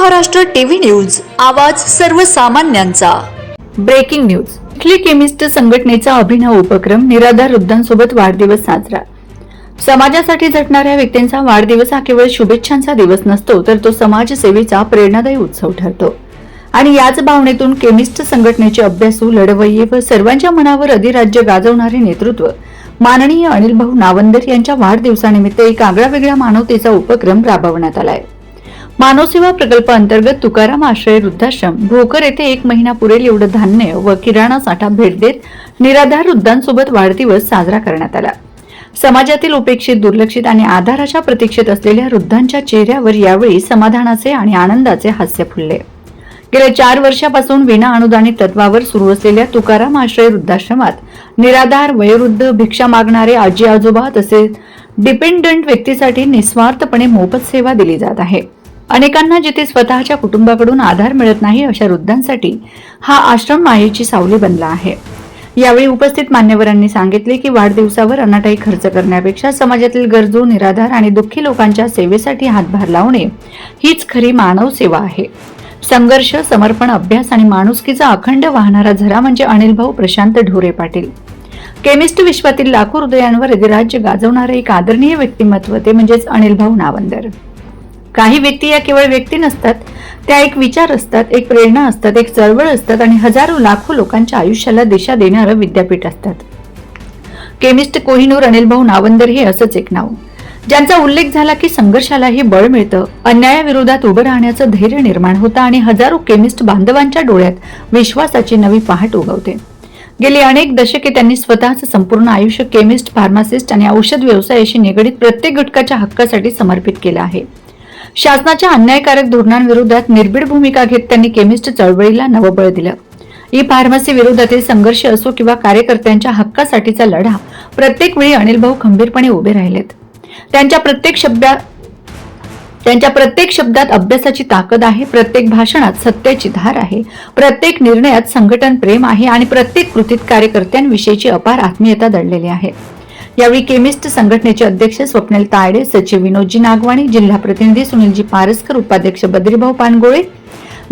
Maharashtra TV news, आवाज सर्वसामान्यांचा। Breaking news. इथली केमिस्ट संघटनेचा अभिनव उपक्रम निराधार वृद्धांसोबत वाढदिवस साजरा। समाजासाठी झटणाऱ्या व्यक्तींचा वाढदिवस हा केवळ शुभेच्छांचा दिवस नसतो, तर तो समाजसेवेचा प्रेरणादायी उत्सव ठरतो। आणि याच भावनेतून केमिस्ट संघटनेचे अभ्यासू, लढवय्ये व सर्वांच्या मनावर अधिराज्य गाजवणारे नेतृत्व माननीय अनिल भाऊ नावंदर यांच्या वाढदिवसानिमित्त एक आगळावेगळा मानवतेचा उपक्रम राबवण्यात आलाय। मानवसेवा प्रकल्प अंतर्गत तुकाराम आश्रय वृद्धाश्रम भोकर येथे 1 महिना पुरेल एवढं धान्य व किराणा साठा भेट देत निराधार वृद्धांसोबत वाढदिवस साजरा करण्यात आला। समाजातील उपेक्षित, दुर्लक्षित आणि आधाराच्या प्रतीक्षेत असलेल्या वृद्धांच्या चेहऱ्यावर यावेळी समाधानाचे आणि आनंदाचे हास्य फुलले। गेल्या 4 वर्षापासून विना अनुदानित तत्वावर सुरू असलेल्या तुकाराम आश्रय वृद्धाश्रमात निराधार, वयोवृद्ध, भिक्षा मागणारे आजी आजोबा तसेच डिपेंडंट व्यक्तीसाठी निस्वार्थपणे मोफत सेवा दिली जात आहे। अनेकांना जिथे स्वतःच्या कुटुंबाकडून आधार मिळत नाही अशा वृद्धांसाठी हा आश्रम मायेची सावली बनला आहे। यावेळी उपस्थित मान्यवरांनी सांगितले की वाढदिवसावर अनाठायी खर्च करण्यापेक्षा समाजातील गरजू, निराधार आणि दुःखी लोकांच्या सेवेसाठी हातभार लावणे हीच खरी मानव सेवा आहे। संघर्ष, समर्पण, अभ्यास आणि माणुसकीचा अखंड वाहणारा झरा म्हणजे अनिल भाऊ प्रशांत ढोरे पाटील। केमिस्ट विश्वातील लाखो हृदयांवर अधिराज्य गाजवणारे एक आदरणीय व्यक्तिमत्व ते म्हणजेच अनिल भाऊ नावंदर। काही व्यक्ती या केवळ व्यक्ती नसतात, त्या एक विचार असतात, एक प्रेरणा असतात, एक चळवळ असतात आणि हजारो लाखो लोकांच्या आयुष्याला दिशा देणारं विद्यापीठ असतात। केमिस्ट कोहिनूर अनिल भाऊ नावंदर हे असंच एक नाव, ज्यांचा उल्लेख झाला की संघर्षालाही बळ मिळतं, अन्यायाविरोधात उभं राहण्याचं धैर्य निर्माण होतं आणि हजारो केमिस्ट बांधवांच्या डोळ्यात विश्वासाची नवी पहाट उगवते। गेली अनेक दशके त्यांनी स्वतःचं संपूर्ण आयुष्य केमिस्ट, फार्मासिस्ट आणि औषध व्यवसायाशी निगडीत प्रत्येक घटकाच्या हक्कासाठी समर्पित केलं आहे। शासनाच्या अन्यायकारक धोरणांविरोधात निर्भीड भूमिका घेत त्यांनी केमिस्ट चळवळीला नवबळ दिलं। ई फार्मसी विरोधातील संघर्ष असो किंवा कार्यकर्त्यांच्या हक्कासाठीचा लढा, प्रत्येक वेळी अनिल भाऊ खंबीरपणे उभे राहिलेत। त्यांच्या प्रत्येक शब्दात अभ्यासाची ताकद आहे, प्रत्येक भाषणात सत्याची धार आहे, प्रत्येक निर्णयात संघटन प्रेम आहे आणि प्रत्येक कृतीत कार्यकर्त्यांविषयीची अपार आत्मीयता दडलेली आहे। यावेळी केमिस्ट संघटनेचे अध्यक्ष स्वप्नील तायडे, सचिव विनोदजी नागवाणी, जिल्हा प्रतिनिधी सुनीलजी पारसकर, उपाध्यक्ष बद्रीभाऊ पानगोळे,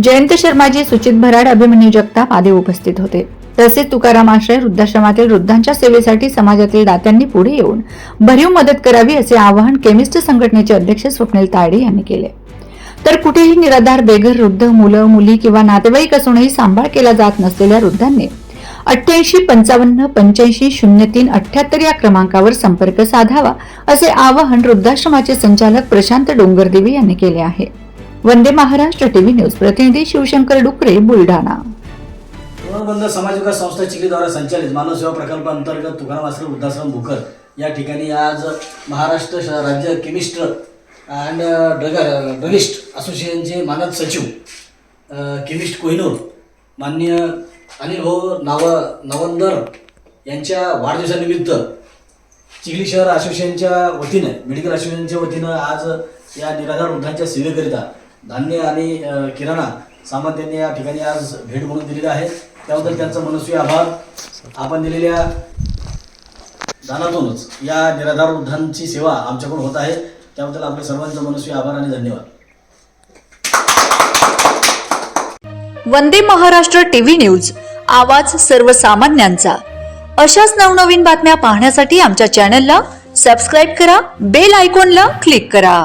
जयंत शर्माजी, सुचित भराड, अभिमन्यू जगताप आदी उपस्थित होते। तसेच तुकाराम आश्रय वृद्धाश्रमातील वृद्धांच्या सेवेसाठी समाजातील दात्यांनी पुढे येऊन भरीव मदत करावी असे आवाहन केमिस्ट संघटनेचे अध्यक्ष स्वप्नील तायडे यांनी केले। तर कुठेही निराधार, बेघर, वृद्ध, मुलं, मुली किंवा नातेवाईक असूनही सांभाळ केला जात नसलेल्या वृद्धांनी 88 55 85 03 78 या क्रमांकावर संपर्क साधावा असे आवाहन वृद्धाश्रमाचे संचालक प्रशांत डोंगरदेवी यांनी केले आहे। वंदे महाराष्ट्र टीव्ही न्यूज प्रतिनिधी शिवशंकर डुकरे, बुलढाणा। बंद समाज विकास संस्था चिखली द्वारा संचालित मानव सेवा प्रकल्प अंतर्गत तुकाराम आश्रम वृद्धाश्रम भोकर या ठिकाणी आज महाराष्ट्र राज्य केमिस्ट अँड ड्रगिस्ट असोसिएशनचे मानद सचिव केमिस्ट कोहिनूर माननीय अनिल भाऊ नावंदर यांच्या वाढदिवसानिमित्त चिखली शहर असोसिएशनच्या वतीने, मेडिकल असोसिएशनच्या वतीनं आज या निराधार वृद्धांच्या सेवेकरिता धान्य आणि किराणा सामान त्यांनी या ठिकाणी आज भेट म्हणून दिलेलं आहे। त्याबद्दल त्यांचा मनस्वी आभार। आपण दिलेल्या दानातूनच या निराधार वृद्धांची सेवा आमच्याकडून होत आहे, त्याबद्दल आपल्या सर्वांचा मनस्वी आभार आणि धन्यवाद। वंदे महाराष्ट्र टीव्ही न्यूज, आवाज सर्वसामान्यांचा। अशाच नवनवीन बातम्या पाहण्यासाठी आमच्या चॅनलला सबस्क्राइब करा, बेल आयकॉनला क्लिक करा।